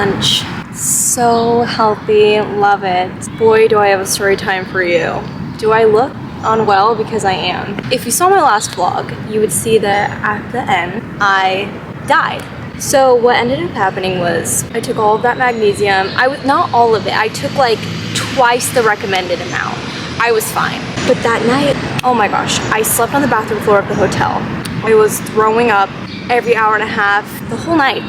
lunch. So healthy, love it. Boy, do I have a story time for you. Do I look unwell? Because I am. If you saw my last vlog, you would see that at the end, I died. So what ended up happening was I took all of that magnesium. Not all of it. I took like twice the recommended amount. I was fine. But that night, oh my gosh, I slept on the bathroom floor of the hotel. I was throwing up every hour and a half the whole night.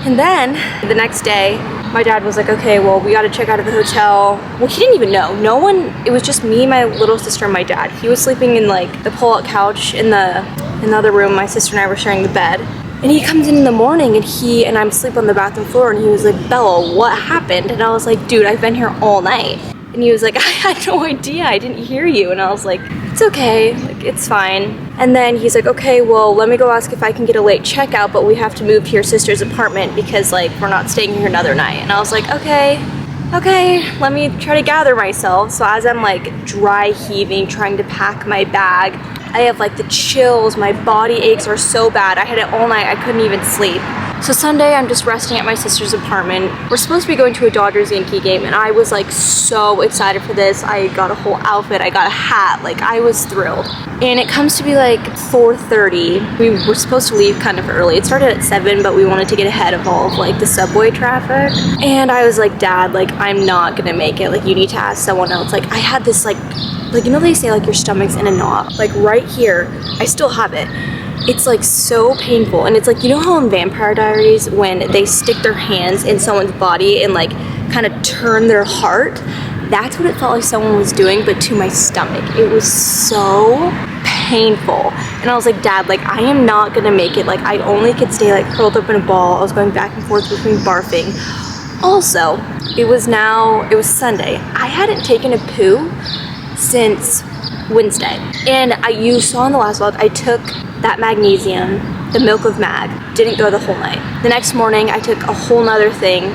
And then the next day, my dad was like, okay, well, we got to check out of the hotel. Well, he didn't even know. No one, it was just me, my little sister, and my dad. He was sleeping in like the pull-out couch in the other room. My sister and I were sharing the bed. And he comes in the morning and I'm asleep on the bathroom floor, and he was like, Bella, what happened? And I was like, dude, I've been here all night. And he was like, I had no idea, I didn't hear you. And I was like, it's okay, like, it's fine. And then he's like, okay, well, let me go ask if I can get a late checkout, but we have to move to your sister's apartment because like we're not staying here another night. And I was like, okay, let me try to gather myself. So as I'm like dry heaving, trying to pack my bag, I have like the chills, my body aches are so bad. I had it all night, I couldn't even sleep. So Sunday, I'm just resting at my sister's apartment. We're supposed to be going to a Dodgers-Yankee game, and I was like so excited for this. I got a whole outfit, I got a hat, like I was thrilled. And it comes to be like 4:30. We were supposed to leave kind of early. It started at 7, but we wanted to get ahead of all of like the subway traffic. And I was like, Dad, like I'm not gonna make it. Like you need to ask someone else. Like I had this like you know they say like your stomach's in a knot. Like right here, I still have it. It's like so painful, and it's like, you know how in Vampire Diaries when they stick their hands in someone's body and like kind of turn their heart? That's what it felt like someone was doing, but to my stomach. It was so painful. And I was like, Dad, like I am not gonna make it. Like I only could stay like curled up in a ball. I was going back and forth between barfing. Also, it was Sunday. I hadn't taken a poo since Wednesday. And you saw in the last vlog, I took that magnesium, the milk of mag, didn't go the whole night. The next morning, I took a whole nother thing,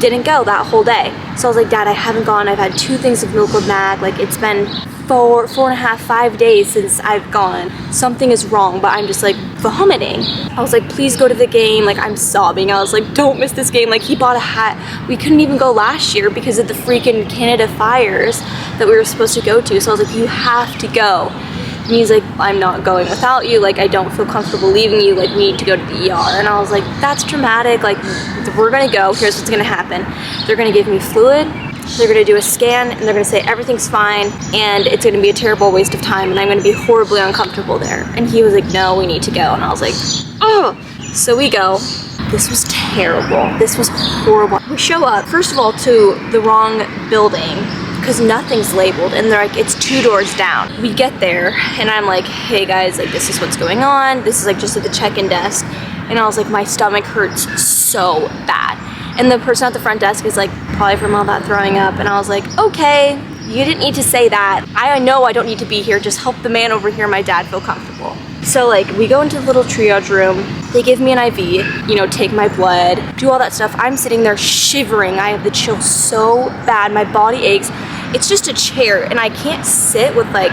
didn't go that whole day. So I was like, Dad, I haven't gone. I've had 2 things of milk of mag. Like it's been 4.5 days since I've gone. Something is wrong, but I'm just like vomiting. I was like, please go to the game. Like I'm sobbing. I was like, don't miss this game. Like he bought a hat. We couldn't even go last year because of the freaking Canada fires that we were supposed to go to. So I was like, you have to go. And he's like, I'm not going without you. Like I don't feel comfortable leaving you. Like we need to go to the ER. And I was like, that's dramatic. Like we're gonna go. Here's what's gonna happen. They're gonna give me fluid. They're gonna do a scan and they're gonna say everything's fine and it's gonna be a terrible waste of time and I'm gonna be horribly uncomfortable there. And he was like, no, we need to go. And I was like, oh. So we go. This was terrible. This was horrible. We show up, first of all, to the wrong building because nothing's labeled and they're like, it's 2 doors down. We get there and I'm like, hey guys, like this is what's going on. This is like just at the check-in desk. And I was like, my stomach hurts so bad. And the person at the front desk is like, probably from all that throwing up. And I was like, okay, you didn't need to say that. I know I don't need to be here. Just help the man over here, my dad, feel comfortable. So like we go into the little triage room. They give me an IV, you know, take my blood, do all that stuff. I'm sitting there shivering. I have the chills so bad. My body aches. It's just a chair and I can't sit with like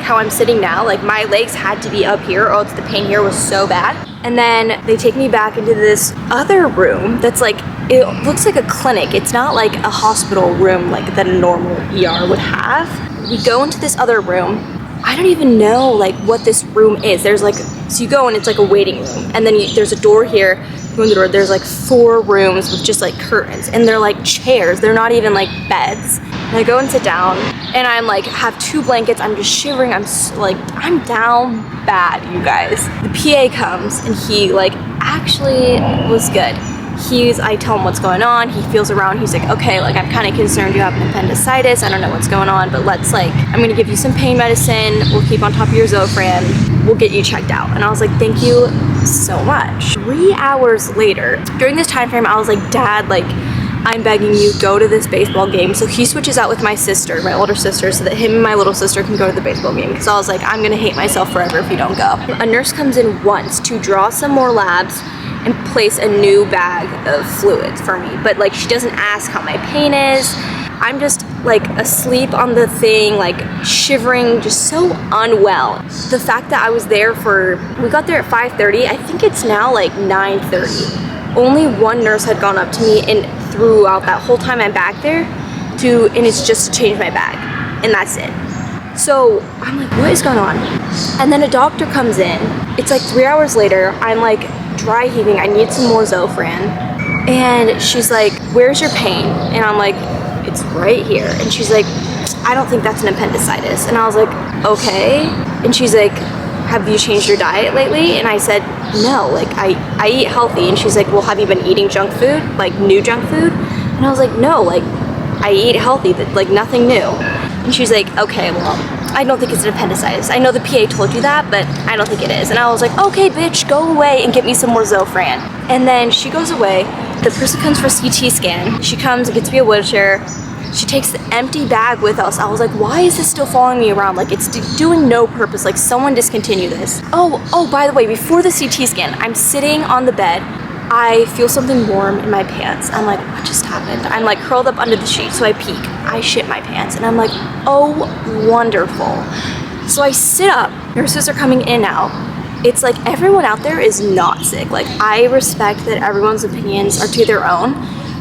how I'm sitting now. Like my legs had to be up here or else the pain here was so bad. And then they take me back into this other room that's like, it looks like a clinic. It's not like a hospital room like that a normal ER would have. We go into this other room. I don't even know like what this room is. There's like, so you go and it's like a waiting room. And then there's a door here. You go in the door, there's like 4 rooms with just like curtains. And they're like chairs. They're not even like beds. And I go and sit down and I'm like, have 2 blankets. I'm just shivering. I'm down bad, you guys. The PA comes and he like actually was good. I tell him what's going on. He feels around. He's like, okay, like I'm kind of concerned you have an appendicitis. I don't know what's going on, but let's like, I'm going to give you some pain medicine. We'll keep on top of your Zofran. We'll get you checked out. And I was like, thank you so much. 3 hours later, during this time frame, I was like, Dad, like, I'm begging you, go to this baseball game. So he switches out with my sister, my older sister, so that him and my little sister can go to the baseball game. Because I was like, I'm gonna hate myself forever if you don't go. A nurse comes in once to draw some more labs and place a new bag of fluids for me. But like, she doesn't ask how my pain is. I'm just like asleep on the thing, like shivering, just so unwell. The fact that I was there we got there at 5:30, I think it's now like 9:30. Only one nurse had gone up to me and throughout that whole time I'm back there and it's just to change my bag, and that's it. So I'm like, what is going on? And then a doctor comes in. It's like 3 hours later. I'm like dry heaving. I need some more Zofran. And she's like, where's your pain? And I'm like, it's right here. And she's like, I don't think that's an appendicitis. And I was like, okay. And she's like, have you changed your diet lately? And I said, no, like I eat healthy. And she's like, well, have you been eating junk food? Like new junk food? And I was like, no, like I eat healthy, like nothing new. And she's like, okay, well, I don't think it's an appendicitis. I know the PA told you that, but I don't think it is. And I was like, okay, bitch, go away and get me some more Zofran. And then she goes away. The person comes for a CT scan. She comes and gets me a wheelchair. She takes the empty bag with us. I was like, why is this still following me around? Like, it's doing no purpose. Like, someone discontinue this. Oh, by the way, before the CT scan, I'm sitting on the bed. I feel something warm in my pants. I'm like, what just happened? I'm like curled up under the sheet, so I peek. I shit my pants, and I'm like, oh, wonderful. So I sit up. Nurses are coming in now. It's like everyone out there is not sick. Like, I respect that everyone's opinions are to their own,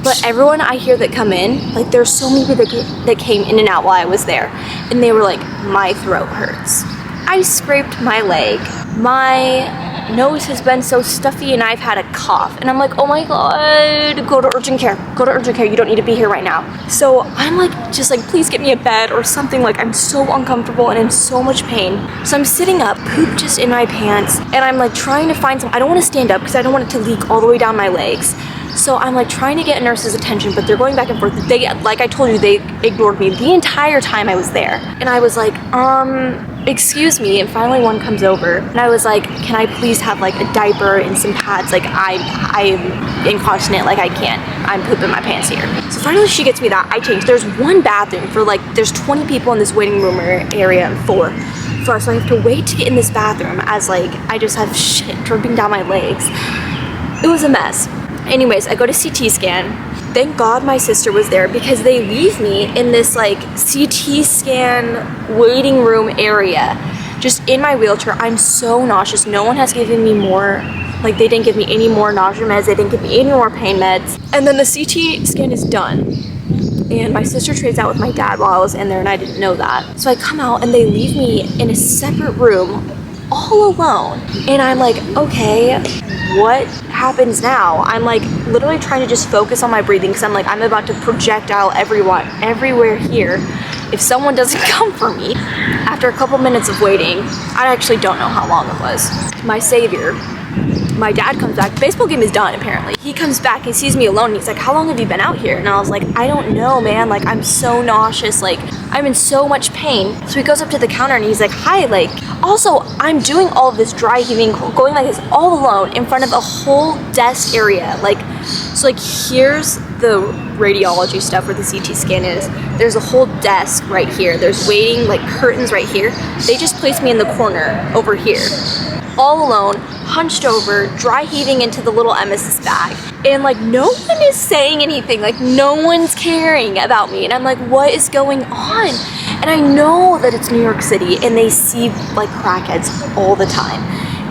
but everyone I hear that come in, like there's so many people that came in and out while I was there, and they were like, my throat hurts. I scraped my leg. My nose has been so stuffy and I've had a cough. And I'm like, oh my God, go to urgent care. Go to urgent care. You don't need to be here right now. So I'm like, just like, please get me a bed or something. Like, I'm so uncomfortable and in so much pain. So I'm sitting up, poop just in my pants. And I'm like trying to find I don't want to stand up because I don't want it to leak all the way down my legs. So I'm like trying to get a nurse's attention, but they're going back and forth. They, like I told you, they ignored me the entire time I was there. And I was like, excuse me. And finally one comes over and I was like, can I please have like a diaper and some pads? Like I'm incontinent, like I can't. I'm pooping my pants here. So finally she gets me that. I change. There's one bathroom for like, there's 20 people in this waiting room area and four. So I have to wait to get in this bathroom as like, I just have shit dripping down my legs. It was a mess. Anyways, I go to CT scan. Thank God my sister was there because they leave me in this like CT scan waiting room area, just in my wheelchair. I'm so nauseous. No one has given me more, like they didn't give me any more nausea meds. They didn't give me any more pain meds. And then the CT scan is done. And my sister trades out with my dad while I was in there and I didn't know that. So I come out and they leave me in a separate room all alone. And I'm like, okay, what happens now? I'm like literally trying to just focus on my breathing because I'm like, I'm about to projectile everywhere here if someone doesn't come for me. After a couple minutes of waiting, I actually don't know how long it was. My savior, my dad comes back. The baseball game is done apparently. He comes back and sees me alone and he's like, how long have you been out here? And I was like, I don't know, man. Like, I'm so nauseous. Like, I'm in so much pain. So he goes up to the counter and he's like, hi, like, also, I'm doing all of this dry heaving, going like this all alone in front of a whole desk area. Like, so like here's the radiology stuff where the CT scan is. There's a whole desk right here. There's waiting, like curtains right here. They just placed me in the corner over here, all alone, hunched over, dry heaving into the little emesis bag. And like no one is saying anything, like no one's caring about me. And I'm like, what is going on? And I know that it's New York City and they see like crackheads all the time.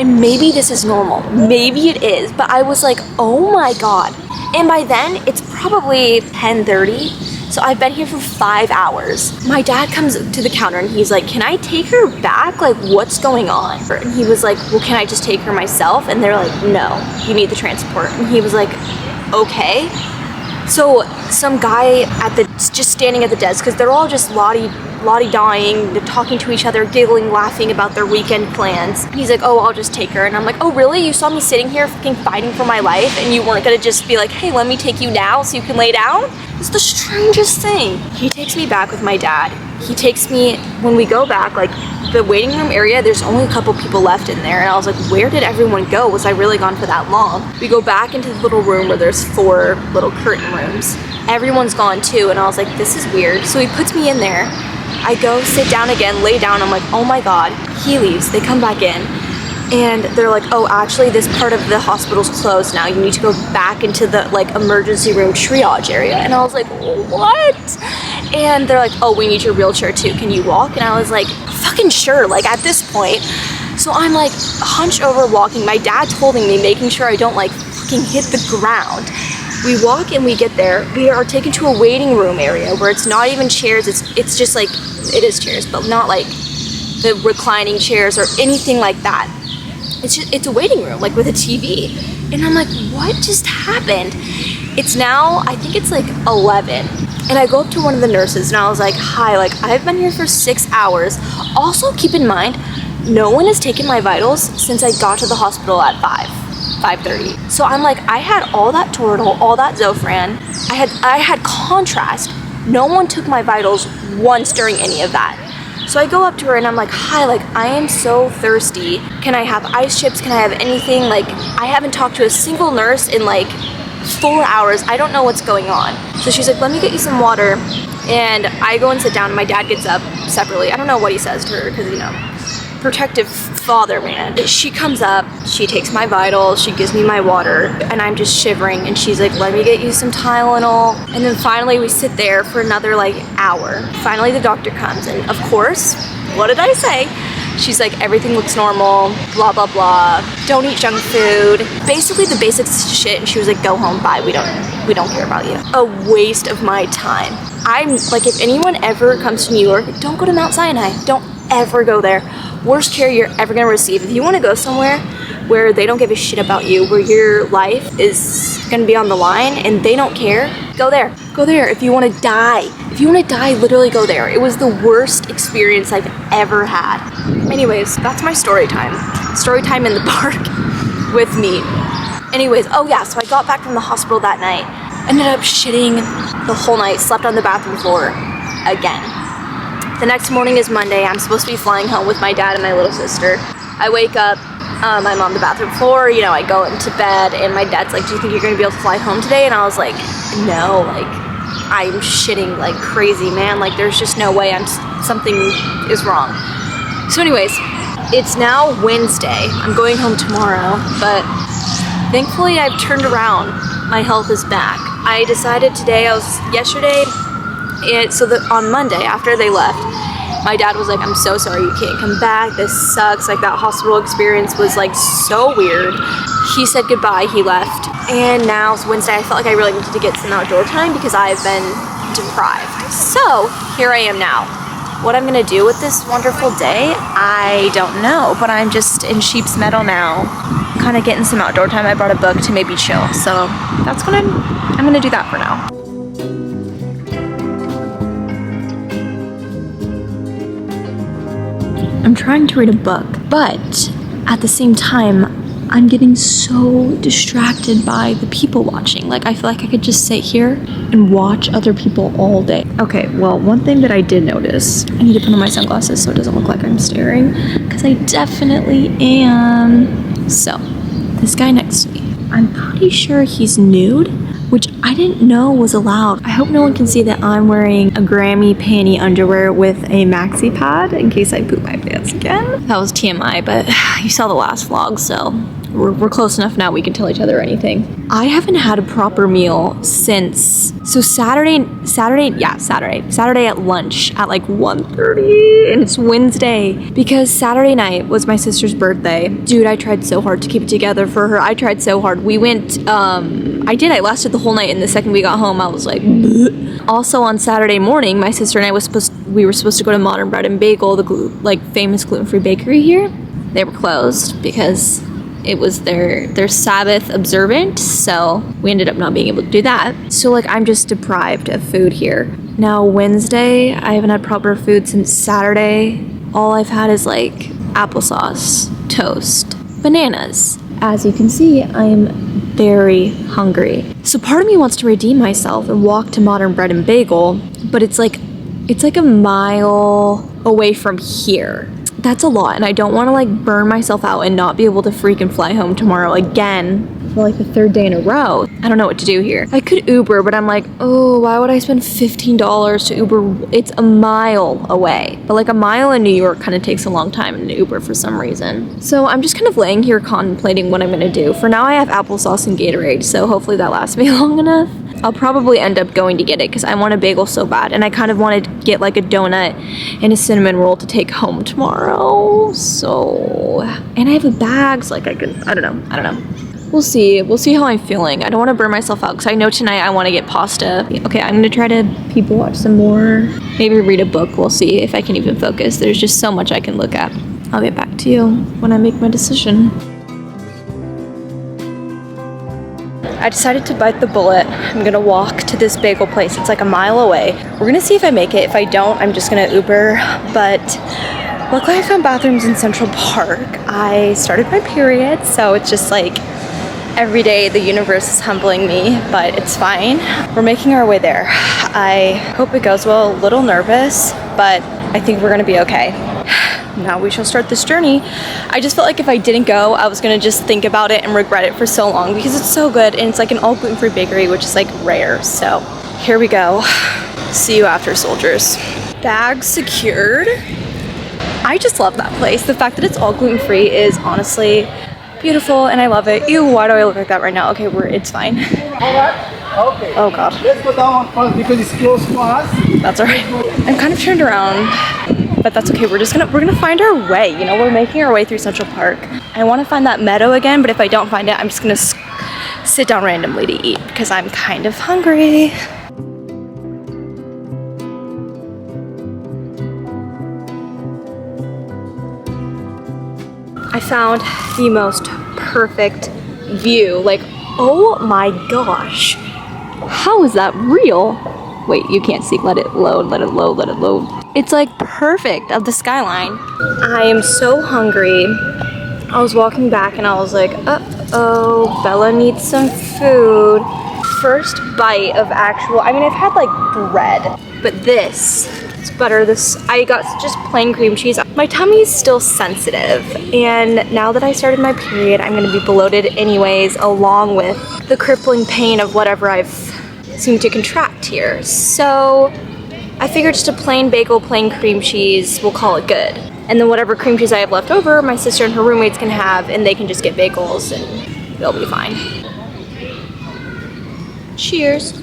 And maybe this is normal, maybe it is, but I was like, oh my God. And by then it's probably 10:30. So I've been here for 5 hours. My dad comes to the counter and he's like, can I take her back? Like, what's going on? And he was like, well, can I just take her myself? And they're like, no, you need the transport. And he was like, okay. So some guy just standing at the desk, because they're all just lottie-dying, they're talking to each other, giggling, laughing about their weekend plans. He's like, oh, I'll just take her. And I'm like, oh, really? You saw me sitting here fucking fighting for my life and you weren't gonna just be like, hey, let me take you now so you can lay down? It's the strangest thing. He takes me back with my dad. He takes me, when we go back, like the waiting room area, there's only a couple people left in there. And I was like, where did everyone go? Was I really gone for that long? We go back into the little room where there's 4 little curtain rooms. Everyone's gone too. And I was like, this is weird. So he puts me in there. I go sit down again, lay down. I'm like, oh my God. He leaves. They come back in. And they're like, oh, actually, this part of the hospital's closed now. You need to go back into the like emergency room triage area. And I was like, what? And they're like, oh, we need your wheelchair too. Can you walk? And I was like, fucking sure. Like at this point. So I'm like hunched over walking. My dad's holding me, making sure I don't like fucking hit the ground. We walk and we get there. We are taken to a waiting room area where it's not even chairs. It's just like, it is chairs, but not like the reclining chairs or anything like that. It's a waiting room, like with a TV. And I'm like, what just happened? It's now, I think it's like 11. And I go up to one of the nurses and I was like, hi, like I've been here for 6 hours. Also keep in mind, no one has taken my vitals since I got to the hospital at 5:30. So I'm like, I had all that Toradol, all that Zofran. I had contrast. No one took my vitals once during any of that. So I go up to her and I'm like, hi, like I am so thirsty. Can I have ice chips? Can I have anything? Like I haven't talked to a single nurse in like 4 hours. I don't know what's going on. So she's like, let me get you some water. And I go and sit down and my dad gets up separately. I don't know what he says to her because, you know, protective father, man. She comes up, she takes my vitals, she gives me my water, and I'm just shivering. And she's like, let me get you some Tylenol. And then finally we sit there for another like hour. Finally the doctor comes and of course, what did I say? She's like, everything looks normal, blah, blah, blah. Don't eat junk food. Basically the basics shit. And she was like, go home, bye. We don't care about you. A waste of my time. I'm like, if anyone ever comes to New York, don't go to Mount Sinai. Don't ever go there. Worst care you're ever gonna receive. If you wanna go somewhere where they don't give a shit about you, where your life is gonna be on the line and they don't care, go there. Go there if you wanna die. If you wanna die, literally go there. It was the worst experience I've ever had. Anyways, that's my story time. Story time in the park with me. Anyways, oh yeah, so I got back from the hospital that night. Ended up shitting the whole night, slept on the bathroom floor again. The next morning is Monday. I'm supposed to be flying home with my dad and my little sister. I wake up, I'm on the bathroom floor, you know, I go into bed and my dad's like, do you think you're gonna be able to fly home today? And I was like, no, like, I'm shitting like crazy, man. Like, there's just no way something is wrong. So anyways, it's now Wednesday. I'm going home tomorrow, but thankfully I've turned around. My health is back. I decided yesterday, so that on Monday after they left, my dad was like, I'm so sorry you can't come back. This sucks. Like that hospital experience was like so weird. He said goodbye, he left. And now it's Wednesday. I felt like I really needed to get some outdoor time because I've been deprived. So here I am now. What I'm gonna do with this wonderful day, I don't know, but I'm just in sheep's meadow now, kind of getting some outdoor time. I brought a book to maybe chill. So I'm gonna do that for now. I'm trying to read a book, but at the same time, I'm getting so distracted by the people watching. Like, I feel like I could just sit here and watch other people all day. Okay, well, one thing that I did notice, I need to put on my sunglasses so it doesn't look like I'm staring, because I definitely am. So, this guy next to me, I'm pretty sure he's nude, which I didn't know was allowed. I hope no one can see that I'm wearing a Grammy panty underwear with a maxi pad in case I poop my pants again. That was TMI, but you saw the last vlog, so we're close enough now we can tell each other anything. I haven't had a proper meal since, so Saturday at lunch at like 1:30, and it's Wednesday because Saturday night was my sister's birthday. Dude, I tried so hard to keep it together for her. I tried so hard. We went, I lasted the whole night, and the second we got home, I was like, bleh. Also on Saturday morning, my sister and I we were supposed to go to Modern Bread and Bagel, the famous gluten-free bakery here. They were closed because it was their Sabbath observant, so we ended up not being able to do that. So like, I'm just deprived of food here. Now Wednesday, I haven't had proper food since Saturday. All I've had is like applesauce, toast, bananas. As you can see, I am very hungry. So part of me wants to redeem myself and walk to Modern Bread and Bagel, but it's like a mile away from here. That's a lot, and I don't want to like burn myself out and not be able to freaking fly home tomorrow again for like the third day in a row. I don't know what to do here. I could Uber, but I'm like, oh, why would I spend $15 to Uber? It's a mile away, but like a mile in New York kind of takes a long time in Uber for some reason. So I'm just kind of laying here contemplating what I'm gonna do. For now, I have applesauce and Gatorade, so hopefully that lasts me long enough. I'll probably end up going to get it because I want a bagel so bad, and I kind of want to get like a donut and a cinnamon roll to take home tomorrow. So, and I have a bag, so like I don't know. We'll see how I'm feeling. I don't want to burn myself out because I know tonight I want to get pasta. Okay, I'm gonna try to people watch some more, maybe read a book. We'll see if I can even focus. There's just so much I can look at. I'll get back to you when I make my decision. I decided to bite the bullet. I'm gonna walk to this bagel place. It's like a mile away. We're gonna see if I make it. If I don't, I'm just gonna Uber. But luckily I found bathrooms in Central Park. I started my period, so it's just like every day the universe is humbling me, but it's fine. We're making our way there. I hope it goes well. A little nervous, but I think we're gonna be okay. Now we shall start this journey. I just felt like if I didn't go, I was gonna just think about it and regret it for so long because it's so good and it's like an all gluten-free bakery, which is like rare. So here we go. See you after, soldiers. Bag secured. I just love that place. The fact that it's all gluten-free is honestly beautiful and I love it. Ew, why do I look like that right now? Okay, it's fine. Alright, okay. Oh god. Let's go down first because it's close to us. That's alright. I'm kind of turned around, but that's okay. We're gonna find our way. You know, we're making our way through Central Park. I want to find that meadow again, but if I don't find it, I'm just gonna sit down randomly to eat because I'm kind of hungry. I found the most perfect view. Like, oh my gosh. How is that real? Wait, you can't see. Let it load, let it load, let it load. It's like perfect of the skyline. I am so hungry. I was walking back and I was like, uh-oh, Bella needs some food. First bite of actual, I mean, I've had like bread, but this, it's better. I got just plain cream cheese. My tummy is still sensitive, and now that I started my period, I'm gonna be bloated anyways, along with the crippling pain of whatever I've seemed to contract here. So I figured just a plain bagel, plain cream cheese, we'll call it good. And then whatever cream cheese I have left over, my sister and her roommates can have, and they can just get bagels and they'll be fine. Cheers.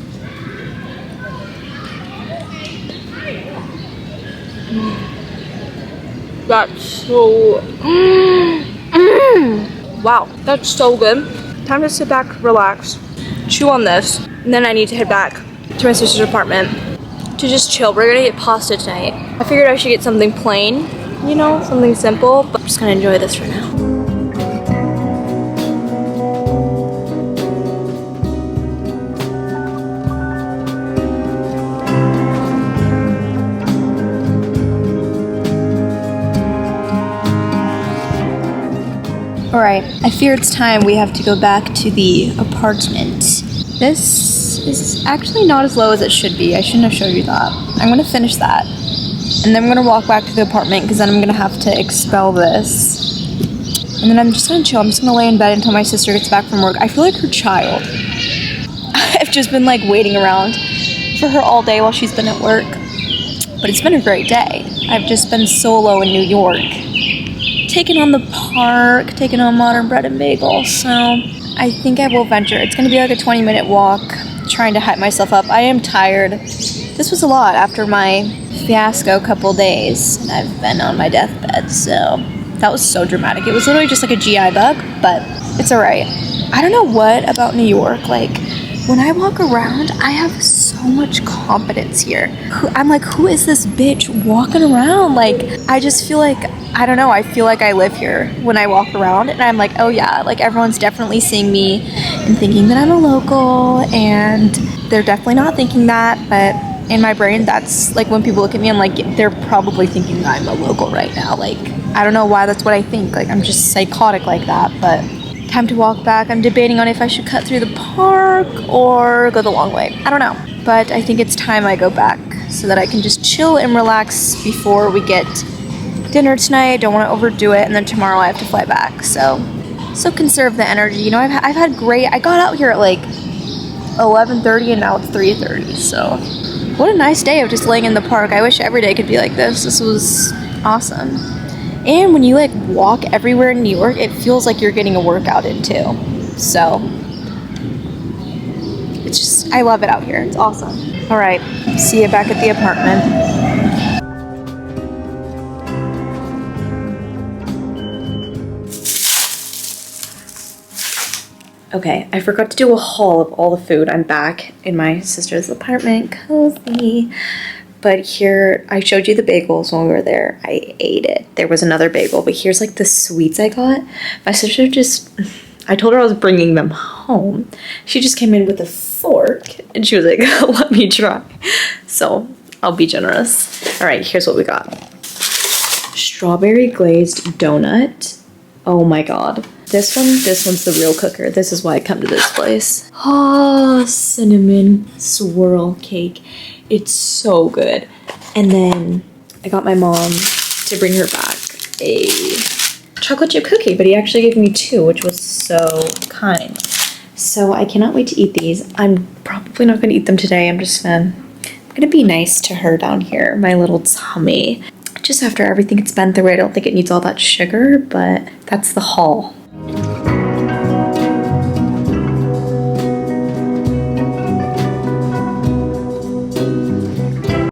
That's so, wow, that's so good. Time to sit back, relax, chew on this, and then I need to head back to my sister's apartment to just chill. We're gonna get pasta tonight. I figured I should get something plain, you know, something simple, but I'm just gonna enjoy this for now. Alright, I fear it's time we have to go back to the apartment. This is actually not as low as it should be. I shouldn't have showed you that. I'm gonna finish that. And then I'm gonna walk back to the apartment because then I'm gonna have to expel this. And then I'm just gonna chill. I'm just gonna lay in bed until my sister gets back from work. I feel like her child. I've just been like waiting around for her all day while she's been at work. But it's been a great day. I've just been solo in New York, taking on the park, taking on Modern Bread and Bagel, so I think I will venture. It's gonna be like a 20-minute walk, trying to hype myself up. I am tired. This was a lot after my fiasco couple days. I've been on my deathbed, so that was so dramatic. It was literally just like a GI bug, but it's alright. I don't know what about New York, like, when I walk around, I have so much confidence here. I'm like, who is this bitch walking around? Like, I just feel like, I don't know, I feel like I live here when I walk around, and I'm like, oh yeah, like everyone's definitely seeing me and thinking that I'm a local, and they're definitely not thinking that, but in my brain, that's like when people look at me, I'm like, they're probably thinking that I'm a local right now. Like, I don't know why that's what I think. Like, I'm just psychotic like that, but time to walk back. I'm debating on if I should cut through the park or go the long way. I don't know, but I think it's time I go back so that I can just chill and relax before we get dinner tonight. I don't want to overdo it, and then tomorrow I have to fly back. So conserve the energy. You know, I've had great. I got out here at like 11:30, and now it's 3:30. So what a nice day of just laying in the park. I wish every day could be like this. This was awesome. And when you like walk everywhere in New York, it feels like you're getting a workout in too. So it's just, I love it out here. It's awesome. All right, see you back at the apartment. Okay, I forgot to do a haul of all the food. I'm back in my sister's apartment, cozy. But here, I showed you the bagels when we were there. I ate it. There was another bagel, but here's like the sweets I got. My sister I told her I was bringing them home. She just came in with a fork and she was like, let me try. So I'll be generous. All right, here's what we got. Strawberry glazed donut. Oh my God. This one's the real cooker. This is why I come to this place. Oh, cinnamon swirl cake. It's so good. And then I got my mom to bring her back a chocolate chip cookie, but he actually gave me 2, which was so kind. So I cannot wait to eat these. I'm probably not gonna eat them today. I'm gonna be nice to her down here, my little tummy. Just after everything it's been through, I don't think it needs all that sugar, but that's the haul.